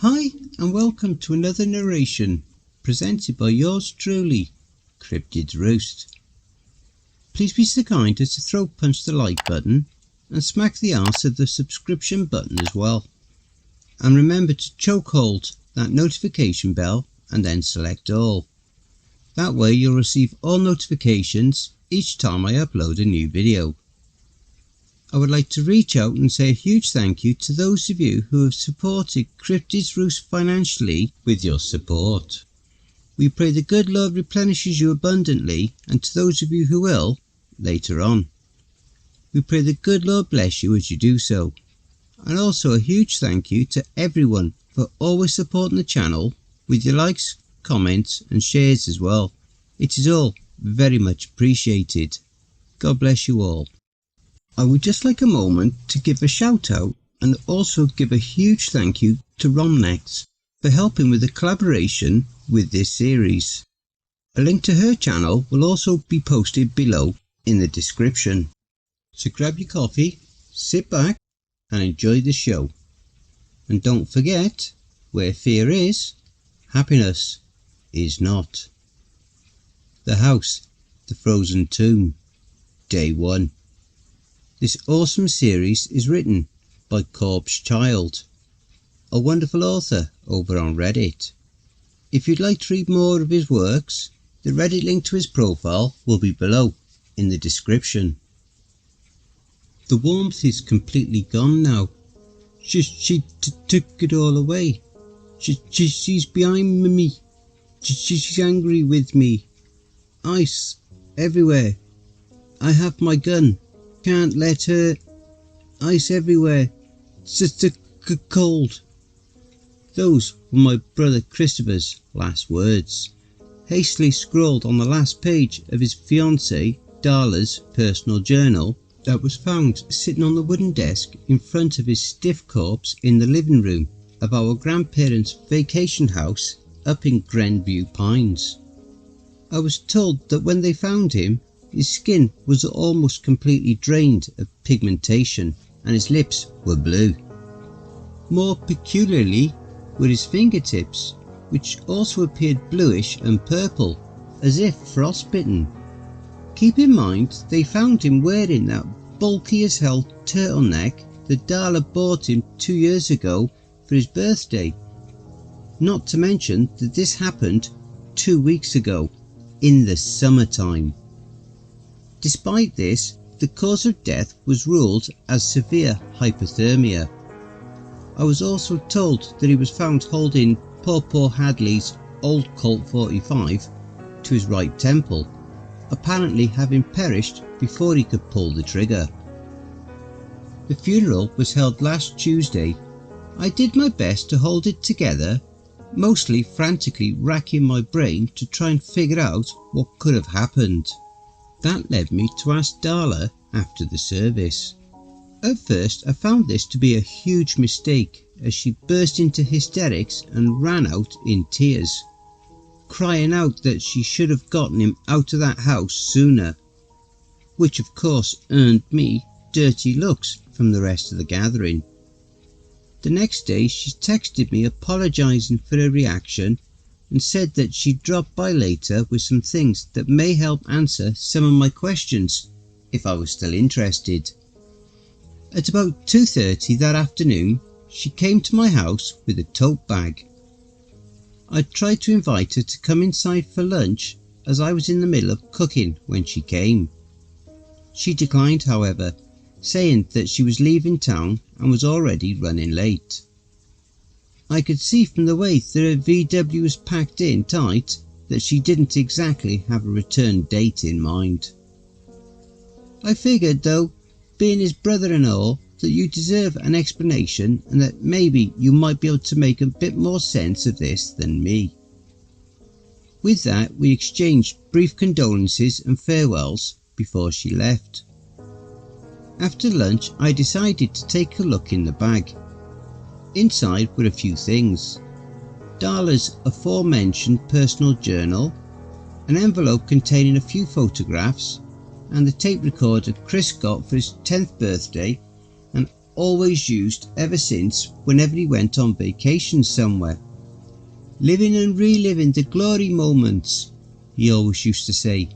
Hi and welcome to another narration presented by yours truly, Cryptids Roost. Please be so kind as to throat punch the like button and smack the arse of the subscription button as well. And remember to chokehold that notification bell and then select all. That way you'll receive all notifications each time I upload a new video. I would like to reach out and say a huge thank you to those of you who have supported Cryptids Roost financially with your support. We pray the good Lord replenishes you abundantly, and to those of you who will, later on. We pray the good Lord bless you as you do so. And also a huge thank you to everyone for always supporting the channel with your likes, comments and shares as well. It is all very much appreciated. God bless you all. I would just like a moment to give a shout out and also give a huge thank you to RomNex for helping with the collaboration with this series. A link to her channel will also be posted below in the description. So grab your coffee, sit back and enjoy the show. And don't forget, where fear is, happiness is not. The House, the Frozen Tomb, Day 1. This awesome series is written by Corpse Child, a wonderful author over on Reddit. If you'd like to read more of his works, the Reddit link to his profile will be below in the description. The warmth is completely gone now. She took it all away. She's behind me. She's angry with me. Ice everywhere. I have my gun. Can't let her. Ice everywhere. Just cold. Those were my brother Christopher's last words, hastily scrawled on the last page of his fiancée Darla's personal journal that was found sitting on the wooden desk in front of his stiff corpse in the living room of our grandparents' vacation house up in Grenview Pines. I was told that when they found him, his skin was almost completely drained of pigmentation and his lips were blue. More peculiarly were his fingertips, which also appeared bluish and purple, as if frostbitten. Keep in mind they found him wearing that bulky as hell turtleneck that Darla bought him 2 years ago for his birthday. Not to mention that this happened 2 weeks ago, in the summertime. Despite this, the cause of death was ruled as severe hypothermia. I was also told that he was found holding poor Hadley's old Colt 45 to his right temple, apparently having perished before he could pull the trigger. The funeral was held last Tuesday. I did my best to hold it together, mostly frantically racking my brain to try and figure out what could have happened. That led me to ask Darla after the service. At first I found this to be a huge mistake, as she burst into hysterics and ran out in tears, crying out that she should have gotten him out of that house sooner, which of course earned me dirty looks from the rest of the gathering. The next day she texted me apologising for her reaction and said that she'd drop by later with some things that may help answer some of my questions if I was still interested. At about 2:30 that afternoon she came to my house with a tote bag. I tried to invite her to come inside for lunch as I was in the middle of cooking when she came. She declined, however, saying that she was leaving town and was already running late. I could see from the way that her VW was packed in tight that she didn't exactly have a return date in mind. I figured though, being his brother-in-law, that you deserve an explanation and that maybe you might be able to make a bit more sense of this than me. With that we exchanged brief condolences and farewells before she left. After lunch I decided to take a look in the bag. Inside were a few things: Darla's aforementioned personal journal, an envelope containing a few photographs, and the tape recorder Chris got for his 10th birthday, and always used ever since whenever he went on vacation somewhere. Living and reliving the glory moments, he always used to say,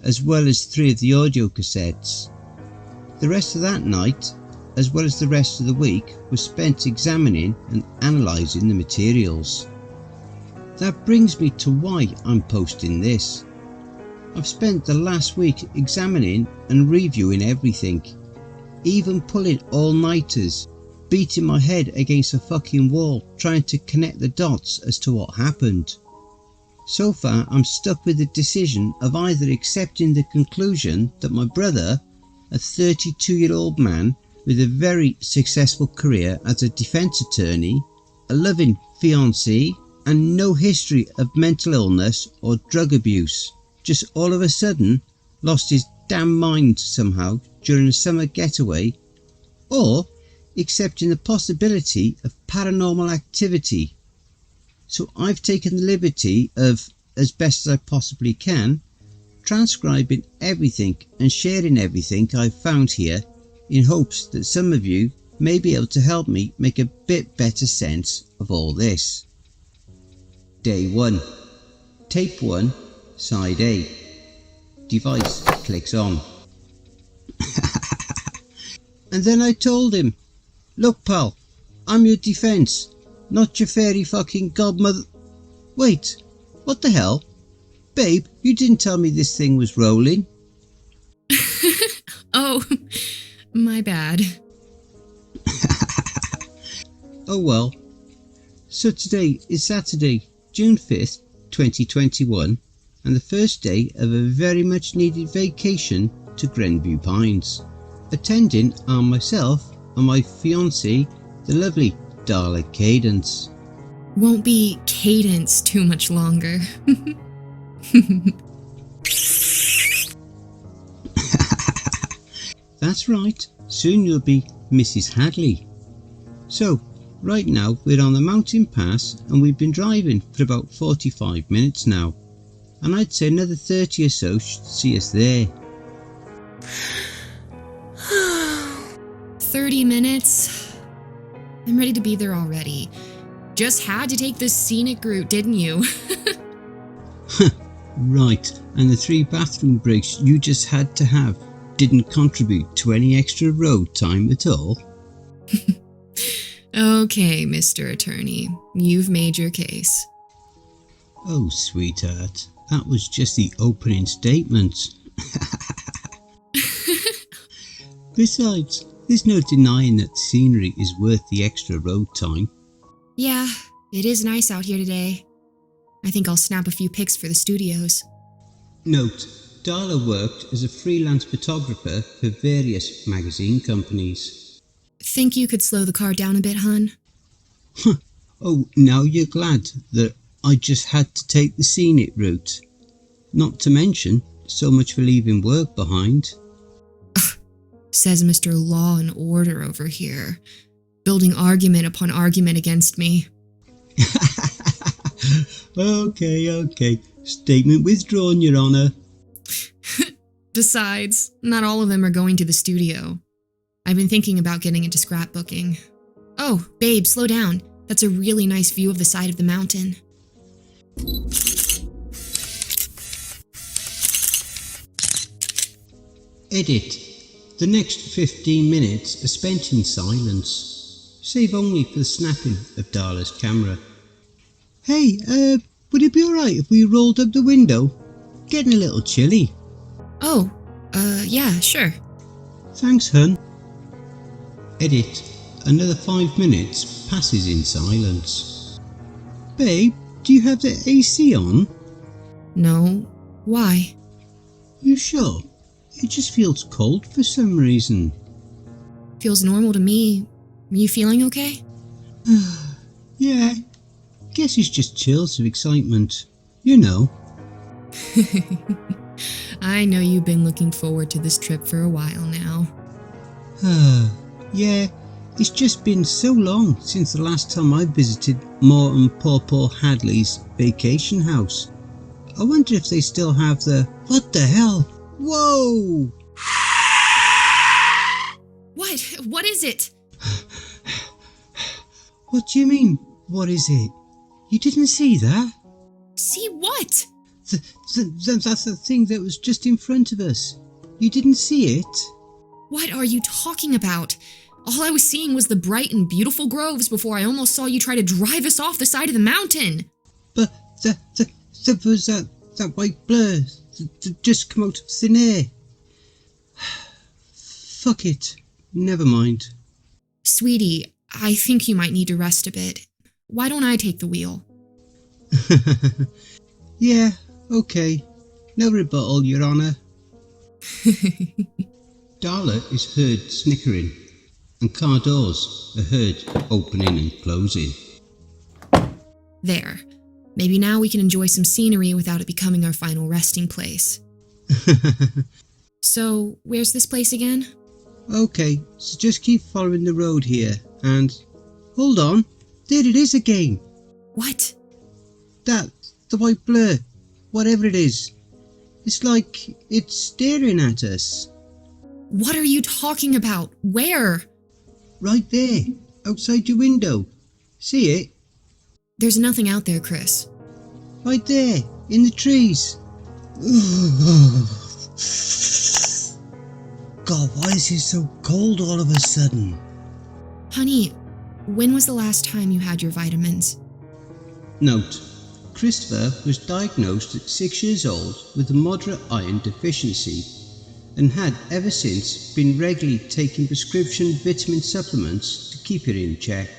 as well as 3 of the audio cassettes. The rest of that night, as well as the rest of the week, was spent examining and analysing the materials. That brings me to why I'm posting this. I've spent the last week examining and reviewing everything, even pulling all-nighters, beating my head against a fucking wall trying to connect the dots as to what happened. So far I'm stuck with the decision of either accepting the conclusion that my brother, a 32-year-old man with a very successful career as a defence attorney, a loving fiancée, and no history of mental illness or drug abuse, just all of a sudden lost his damn mind somehow during a summer getaway, or accepting the possibility of paranormal activity. So I've taken the liberty of, as best as I possibly can, transcribing everything and sharing everything I've found here in hopes that some of you may be able to help me make a bit better sense of all this. Day 1. Tape 1, Side A. Device clicks on. And then I told him, "Look pal, I'm your defence, not your fairy fucking godmother." Wait, what the hell? Babe, you didn't tell me this thing was rolling. Oh, my bad. Oh well. So today is Saturday, June 5th, 2021, and the first day of a very much needed vacation to Grenview Pines. Attending are myself and my fiancée, the lovely Darla Cadence. Won't be Cadence too much longer. That's right, soon you'll be Mrs. Hadley. So, right now we're on the mountain pass and we've been driving for about 45 minutes now, and I'd say another 30 or so should see us there. 30 minutes? I'm ready to be there already. Just had to take the scenic route, didn't you? Right, and the 3 bathroom breaks you just had to have didn't contribute to any extra road time at all? Okay, Mr. Attorney, you've made your case. Oh, sweetheart, that was just the opening statement. Besides, there's no denying that the scenery is worth the extra road time. Yeah, it is nice out here today. I think I'll snap a few pics for the studios. Note, Darla worked as a freelance photographer for various magazine companies. Think you could slow the car down a bit, hun? Oh, now you're glad that I just had to take the scenic route. Not to mention, so much for leaving work behind. Says Mr. Law and Order over here, building argument upon argument against me. Okay. Statement withdrawn, Your Honour. Besides, not all of them are going to the studio. I've been thinking about getting into scrapbooking. Oh, babe, slow down. That's a really nice view of the side of the mountain. Edit. The next 15 minutes are spent in silence, save only for the snapping of Darla's camera. Hey, would it be alright if we rolled up the window? Getting a little chilly. Oh, yeah, sure. Thanks, hun. Edit. Another 5 minutes passes in silence. Babe, do you have the AC on? No. Why? You sure? It just feels cold for some reason. Feels normal to me. Are you feeling okay? Yeah. Guess it's just chills of excitement. You know. I know you've been looking forward to this trip for a while now. Yeah, it's just been so long since the last time I visited Moore and Paw Hadley's vacation house. I wonder if they still have the... What the hell? Whoa! What? What is it? What do you mean, what is it? You didn't see that? See what? That's the thing that was just in front of us. You didn't see it? What are you talking about? All I was seeing was the bright and beautiful groves before I almost saw you try to drive us off the side of the mountain. But there was that white blur that just come out of thin air. Fuck it. Never mind. Sweetie, I think you might need to rest a bit. Why don't I take the wheel? Yeah, okay. No rebuttal, Your Honour. Darla is heard snickering, and car doors are heard opening and closing. There. Maybe now we can enjoy some scenery without it becoming our final resting place. So, where's this place again? Okay, so just keep following the road here, and... Hold on, there it is again. What? The white blur, whatever it is. It's like it's staring at us. What are you talking about? Where? Right there, outside your window. See it? There's nothing out there, Chris. Right there, in the trees. God, why is it so cold all of a sudden? Honey, when was the last time you had your vitamins? Note: Christopher was diagnosed at 6 years old with a moderate iron deficiency and had ever since been regularly taking prescription vitamin supplements to keep it in check.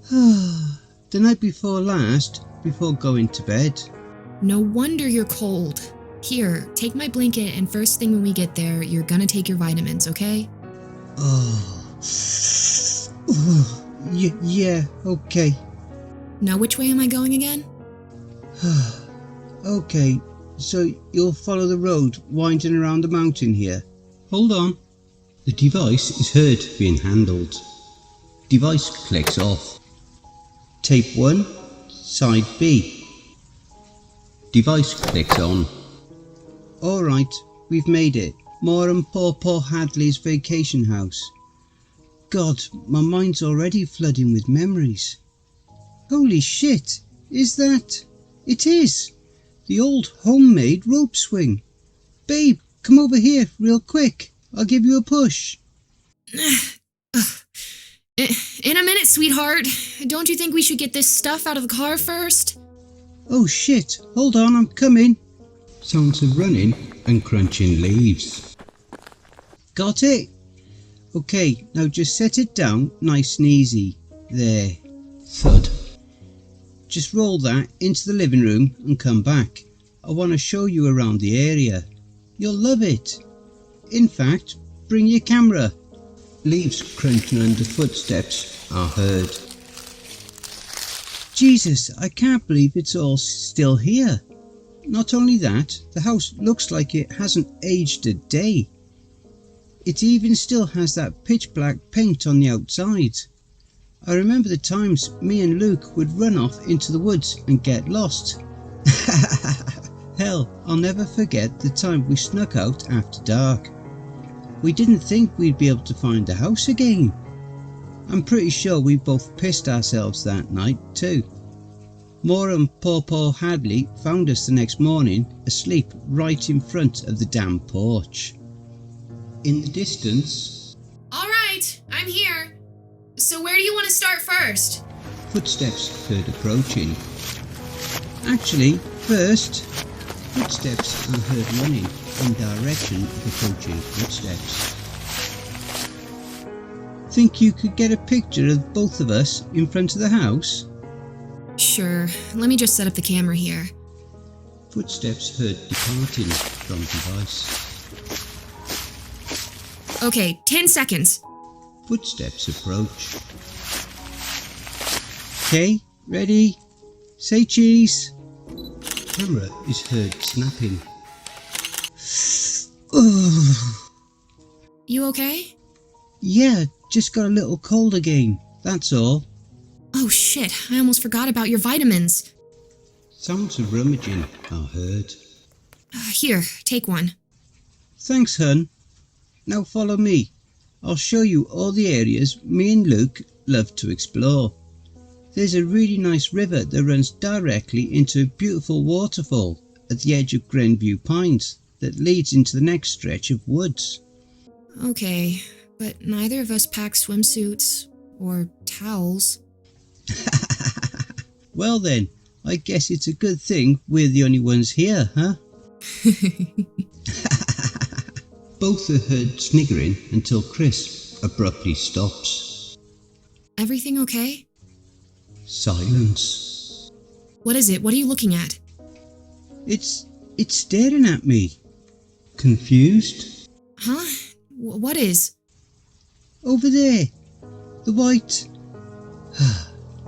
The night before last, before going to bed. No wonder you're cold. Here, take my blanket and first thing when we get there, you're gonna take your vitamins, okay? Yeah, okay. Now which way am I going again? Okay, so you'll follow the road winding around the mountain here. Hold on. The device is heard being handled. Device clicks off. Tape 1, side B. Device clicks on. Alright, we've made it. More and Paw Hadley's vacation house. God, my mind's already flooding with memories. Holy shit, is that? It is! The old homemade rope swing. Babe, come over here real quick. I'll give you a push. In a minute, sweetheart. Don't you think we should get this stuff out of the car first? Oh shit, hold on, I'm coming. Sounds of running and crunching leaves. Got it? Okay, now just set it down nice and easy. There. Thud. Just roll that into the living room and come back. I want to show you around the area. You'll love it. In fact, bring your camera. Leaves crunching under footsteps are heard. Jesus, I can't believe it's all still here. Not only that, the house looks like it hasn't aged a day. It even still has that pitch black paint on the outside. I remember the times me and Luke would run off into the woods and get lost. Hell, I'll never forget the time we snuck out after dark. We didn't think we'd be able to find the house again. I'm pretty sure we both pissed ourselves that night too. Maura and Paw Hadley found us the next morning asleep right in front of the damn porch. In the distance... Alright, I'm here. So where do you want to start first? Footsteps heard approaching. Actually, first, footsteps are heard running in direction of approaching footsteps. Think you could get a picture of both of us in front of the house? Sure, let me just set up the camera here. Footsteps heard departing from device. Okay, 10 seconds. Footsteps approach. Okay, ready? Say cheese. Camera is heard snapping. You okay? Yeah, just got a little cold again, that's all. Oh shit, I almost forgot about your vitamins. Sounds of rummaging are heard. Here, take one. Thanks, hun. Now follow me. I'll show you all the areas me and Luke love to explore. There's a really nice river that runs directly into a beautiful waterfall at the edge of Grandview Pines that leads into the next stretch of woods. Okay, but neither of us pack swimsuits or towels. Well then, I guess it's a good thing we're the only ones here, huh? Both are heard sniggering until Chris abruptly stops. Everything okay? Silence. What is it? What are you looking at? It's staring at me. Confused? Huh? What is? Over there. The white.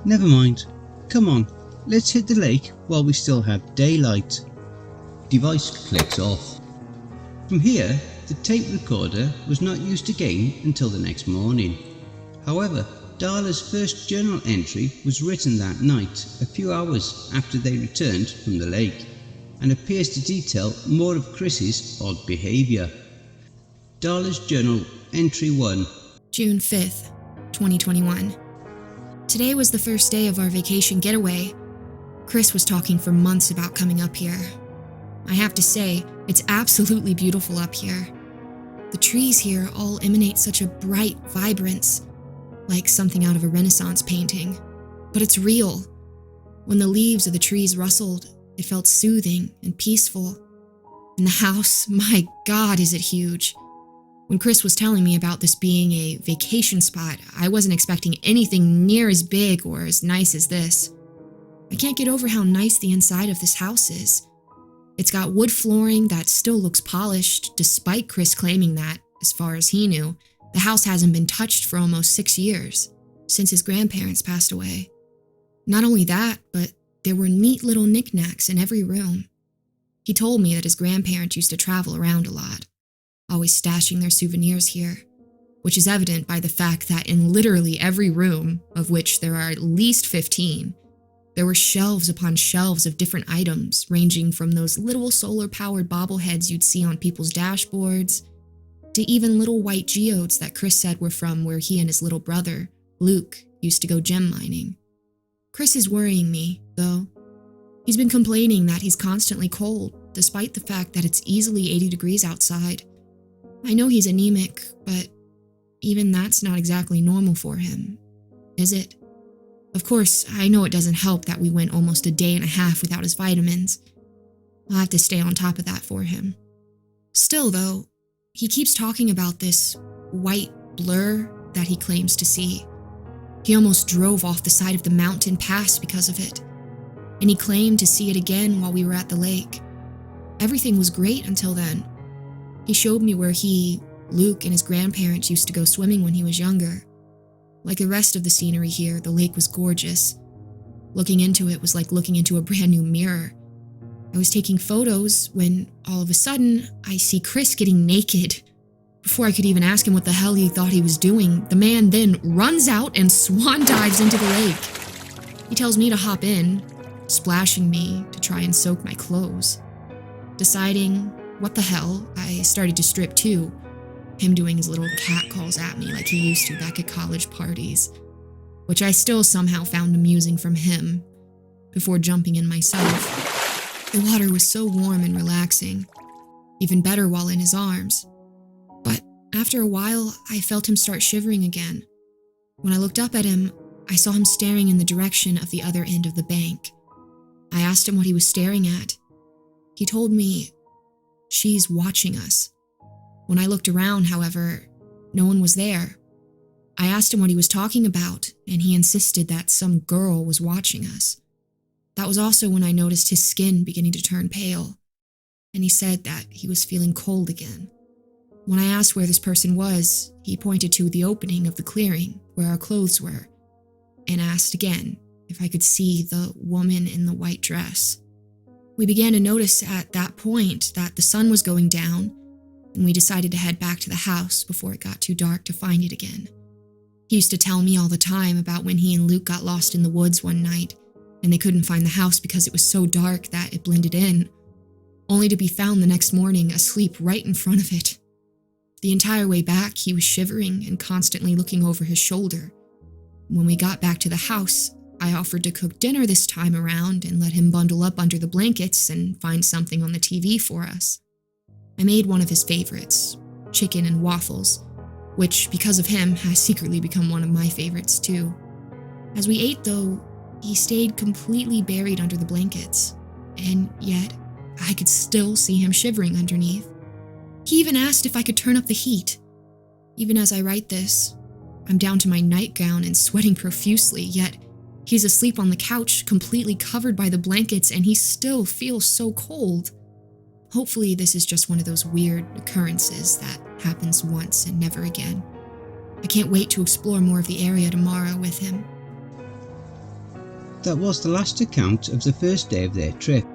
Never mind. Come on, let's hit the lake while we still have daylight. Device clicks off. From here, the tape recorder was not used again until the next morning. However, Darla's first journal entry was written that night, a few hours after they returned from the lake, and appears to detail more of Chris's odd behaviour. Darla's journal entry 1. June 5th, 2021. Today was the first day of our vacation getaway. Chris was talking for months about coming up here. I have to say, it's absolutely beautiful up here. The trees here all emanate such a bright vibrance, like something out of a Renaissance painting. But it's real. When the leaves of the trees rustled, it felt soothing and peaceful. And the house, my God, is it huge. When Chris was telling me about this being a vacation spot, I wasn't expecting anything near as big or as nice as this. I can't get over how nice the inside of this house is. It's got wood flooring that still looks polished, despite Chris claiming that, as far as he knew, the house hasn't been touched for almost 6 years, since his grandparents passed away. Not only that, but there were neat little knickknacks in every room. He told me that his grandparents used to travel around a lot, always stashing their souvenirs here, which is evident by the fact that in literally every room, of which there are at least 15, there were shelves upon shelves of different items, ranging from those little solar-powered bobbleheads you'd see on people's dashboards, to even little white geodes that Chris said were from where he and his little brother, Luke, used to go gem mining. Chris is worrying me, though. He's been complaining that he's constantly cold, despite the fact that it's easily 80 degrees outside. I know he's anemic, but even that's not exactly normal for him, is it? Of course, I know it doesn't help that we went almost a day and a half without his vitamins. I'll have to stay on top of that for him. Still, though, he keeps talking about this white blur that he claims to see. He almost drove off the side of the mountain pass because of it, and he claimed to see it again while we were at the lake. Everything was great until then. He showed me where he, Luke, and his grandparents used to go swimming when he was younger. Like the rest of the scenery here, the lake was gorgeous. Looking into it was like looking into a brand new mirror. I was taking photos when, all of a sudden, I see Chris getting naked. Before I could even ask him what the hell he thought he was doing, the man then runs out and swan dives into the lake. He tells me to hop in, splashing me to try and soak my clothes. Deciding, what the hell, I started to strip too, him doing his little cat calls at me like he used to back at college parties, which I still somehow found amusing from him, before jumping in myself. The water was so warm and relaxing, even better while in his arms. But after a while, I felt him start shivering again. When I looked up at him, I saw him staring in the direction of the other end of the bank. I asked him what he was staring at. He told me, "She's watching us." When I looked around, however, no one was there. I asked him what he was talking about, and he insisted that some girl was watching us. That was also when I noticed his skin beginning to turn pale, and he said that he was feeling cold again. When I asked where this person was, he pointed to the opening of the clearing where our clothes were, and asked again if I could see the woman in the white dress. We began to notice at that point that the sun was going down, and we decided to head back to the house before it got too dark to find it again. He used to tell me all the time about when he and Luke got lost in the woods one night, and they couldn't find the house because it was so dark that it blended in, only to be found the next morning asleep right in front of it. The entire way back, he was shivering and constantly looking over his shoulder. When we got back to the house, I offered to cook dinner this time around and let him bundle up under the blankets and find something on the TV for us. I made one of his favorites, chicken and waffles, which, because of him, has secretly become one of my favorites too. As we ate, though, he stayed completely buried under the blankets, and yet I could still see him shivering underneath. He even asked if I could turn up the heat. Even as I write this, I'm down to my nightgown and sweating profusely, yet he's asleep on the couch, completely covered by the blankets, and he still feels so cold. Hopefully this is just one of those weird occurrences that happens once and never again. I can't wait to explore more of the area tomorrow with him. That was the last account of the first day of their trip.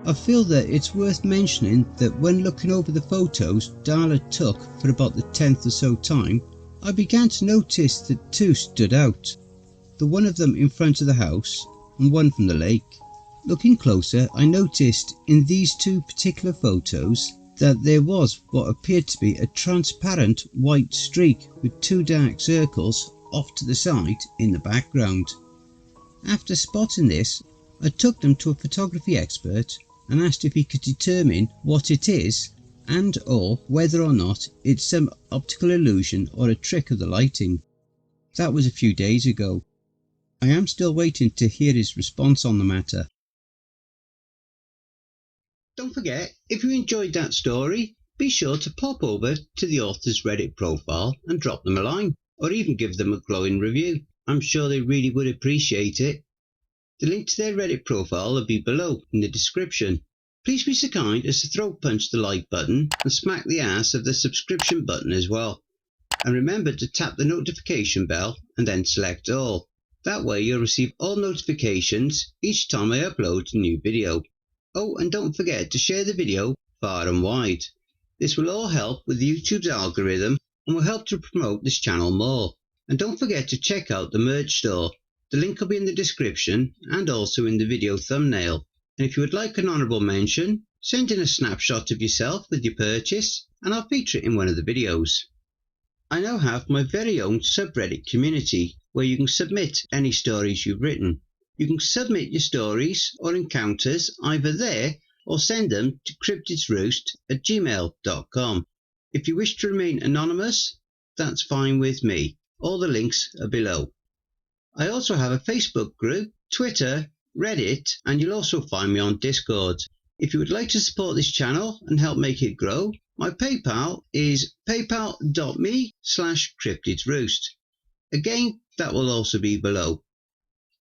I feel that it's worth mentioning that when looking over the photos Darla took for about the 10th or so time, I began to notice that two stood out. The one of them in front of the house and one from the lake. Looking closer, I noticed in these two particular photos that there was what appeared to be a transparent white streak with two dark circles off to the side in the background. After spotting this, I took them to a photography expert and asked if he could determine what it is and or whether or not it's some optical illusion or a trick of the lighting. That was a few days ago. I am still waiting to hear his response on the matter. Don't forget, if you enjoyed that story, be sure to pop over to the author's Reddit profile and drop them a line, or even give them a glowing review. I'm sure they really would appreciate it. The link to their Reddit profile will be below in the description. Please be so kind as to throat punch the like button and smack the ass of the subscription button as well. And remember to tap the notification bell and then select all. That way you'll receive all notifications each time I upload a new video. Oh, and don't forget to share the video far and wide. This will all help with YouTube's algorithm and will help to promote this channel more. And don't forget to check out the merch store. The link will be in the description and also in the video thumbnail. And if you would like an honourable mention, send in a snapshot of yourself with your purchase and I'll feature it in one of the videos. I now have my very own subreddit community where you can submit any stories you've written. You can submit your stories or encounters either there or send them to cryptidsroost@gmail.com. If you wish to remain anonymous, that's fine with me. All the links are below. I also have a Facebook group, Twitter, Reddit, and you'll also find me on Discord. If you would like to support this channel and help make it grow, my PayPal is paypal.me/cryptidsroost. Again, that will also be below.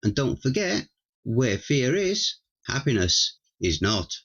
And don't forget, where fear is, happiness is not.